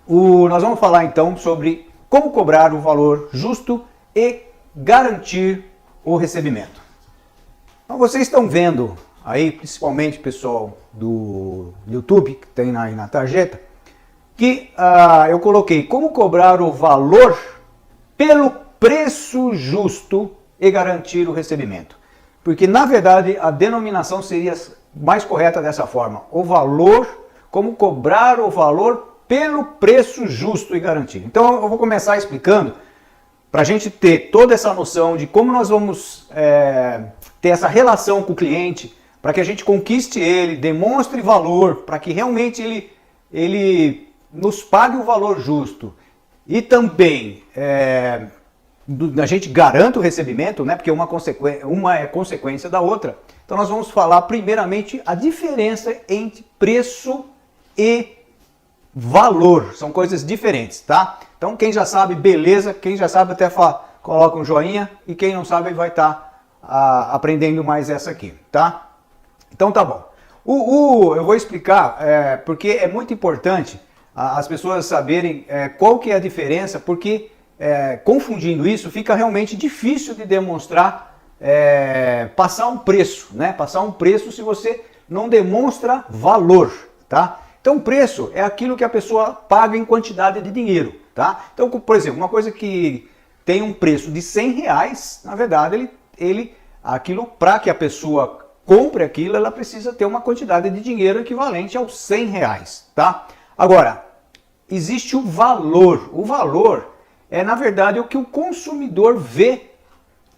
Nós vamos falar então sobre como cobrar o valor justo e garantir o recebimento. Então, vocês estão vendo aí, principalmente pessoal do YouTube, que tem aí na tarjeta, que eu coloquei como cobrar o valor pelo preço justo e garantir o recebimento. Porque na verdade a denominação seria mais correta dessa forma: o valor, como cobrar o valor pelo preço justo e garantir. Então eu vou começar explicando para a gente ter toda essa noção de como nós vamos ter essa relação com o cliente, para que a gente conquiste ele, demonstre valor, para que realmente ele nos pague o valor justo e também a gente garanta o recebimento, né? Porque uma é consequência da outra. Então nós vamos falar primeiramente a diferença entre preço e valor. São coisas diferentes, tá? Então quem já sabe, beleza. Quem já sabe até coloca um joinha. E quem não sabe vai estar aprendendo mais essa aqui, tá? Então tá bom. Eu vou explicar porque é muito importante as pessoas saberem qual que é a diferença, porque confundindo isso fica realmente difícil de demonstrar, passar um preço, né? Passar um preço se você não demonstra valor, tá? Então, preço é aquilo que a pessoa paga em quantidade de dinheiro, tá? Então, por exemplo, uma coisa que tem um preço de R$100, na verdade, aquilo, para que a pessoa compre aquilo, ela precisa ter uma quantidade de dinheiro equivalente aos R$100, tá? Agora, existe o valor. O valor é, na verdade, o que o consumidor vê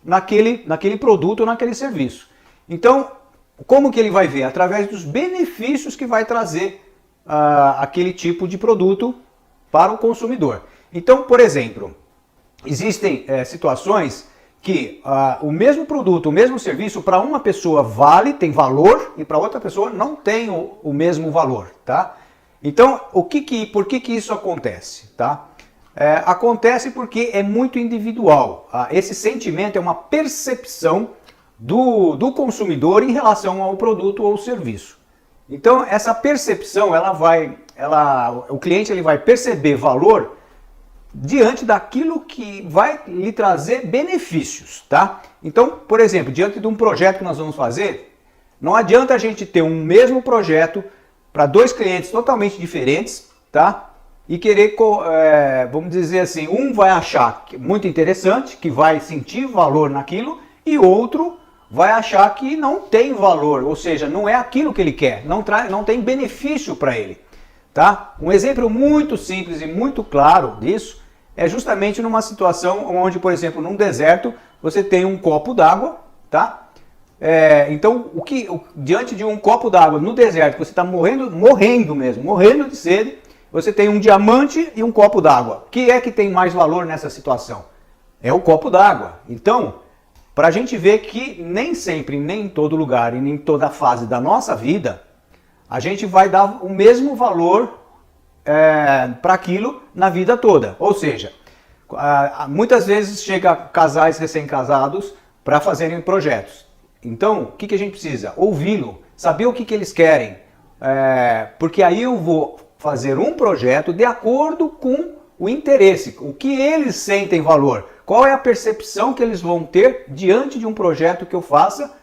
naquele produto ou naquele serviço. Então, como que ele vai ver? Através dos benefícios que vai trazer aquele tipo de produto para o consumidor. Então, por exemplo, existem situações que o mesmo produto, o mesmo serviço, para uma pessoa tem valor, e para outra pessoa não tem o mesmo valor, tá? Então, por que isso acontece, tá? Acontece porque é muito individual. Esse sentimento é uma percepção do consumidor em relação ao produto ou serviço. Então, essa percepção, o cliente vai perceber valor diante daquilo que vai lhe trazer benefícios, tá? Então, por exemplo, diante de um projeto que nós vamos fazer, não adianta a gente ter um mesmo projeto para dois clientes totalmente diferentes, tá? E querer, vamos dizer assim, um vai achar muito interessante, que vai sentir valor naquilo, e outro vai achar que não tem valor, ou seja, não é aquilo que ele quer, não tem benefício para ele, tá? Um exemplo muito simples e muito claro disso é justamente numa situação onde, por exemplo, num deserto, você tem um copo d'água, tá? Então, diante de um copo d'água no deserto, você está morrendo de sede, você tem um diamante e um copo d'água. O que é que tem mais valor nessa situação? É o copo d'água. Então, para a gente ver que nem sempre, nem em todo lugar e nem em toda fase da nossa vida, a gente vai dar o mesmo valor para aquilo na vida toda. Ou seja, muitas vezes chega casais recém-casados para fazerem projetos. Então, o que a gente precisa? Ouvi-lo, saber o que eles querem. Porque aí eu vou fazer um projeto de acordo com o interesse, o que eles sentem valor. Qual é a percepção que eles vão ter diante de um projeto que eu faça,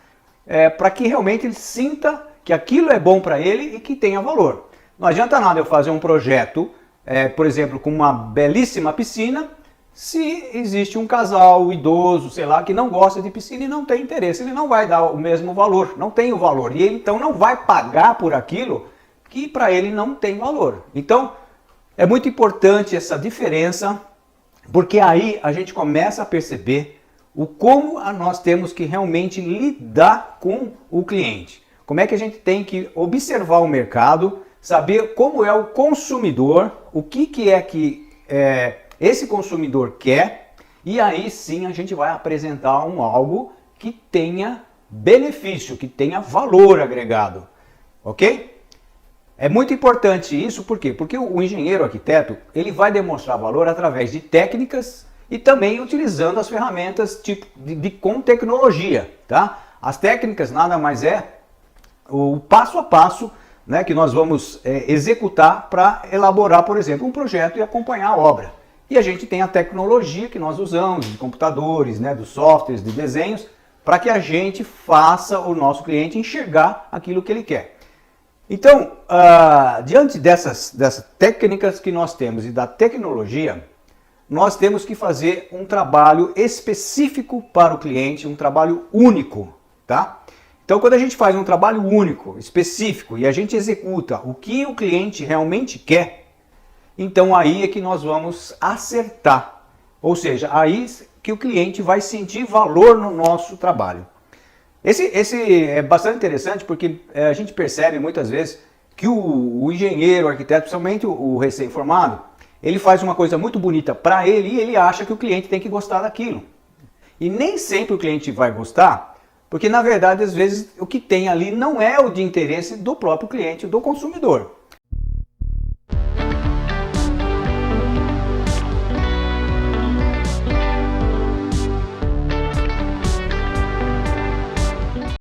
para que realmente ele sinta que aquilo é bom para ele e que tenha valor. Não adianta nada eu fazer um projeto, por exemplo, com uma belíssima piscina, se existe um casal idoso, sei lá, que não gosta de piscina e não tem interesse. Ele não vai dar o mesmo valor, não tem o valor. E ele então não vai pagar por aquilo que para ele não tem valor. Então, é muito importante essa diferença, porque aí a gente começa a perceber como nós temos que realmente lidar com o cliente. Como é que a gente tem que observar o mercado, saber como é o consumidor, o que é que esse consumidor quer, e aí sim a gente vai apresentar algo que tenha benefício, que tenha valor agregado, ok? É muito importante isso, por quê? Porque o engenheiro arquiteto, ele vai demonstrar valor através de técnicas e também utilizando as ferramentas com tecnologia, tá? As técnicas nada mais é o passo a passo né, que nós vamos executar para elaborar, por exemplo, um projeto e acompanhar a obra. E a gente tem a tecnologia que nós usamos, de computadores, né, dos softwares, de desenhos, para que a gente faça o nosso cliente enxergar aquilo que ele quer. Então, diante dessas técnicas que nós temos e da tecnologia, nós temos que fazer um trabalho específico para o cliente, um trabalho único, tá? Então, quando a gente faz um trabalho único, específico, e a gente executa o que o cliente realmente quer, então aí é que nós vamos acertar. Ou seja, aí que o cliente vai sentir valor no nosso trabalho. Esse é bastante interessante porque a gente percebe muitas vezes que o engenheiro, o arquiteto, principalmente o recém-formado, ele faz uma coisa muito bonita para ele e ele acha que o cliente tem que gostar daquilo. E nem sempre o cliente vai gostar, porque na verdade às vezes o que tem ali não é o de interesse do próprio cliente, do consumidor.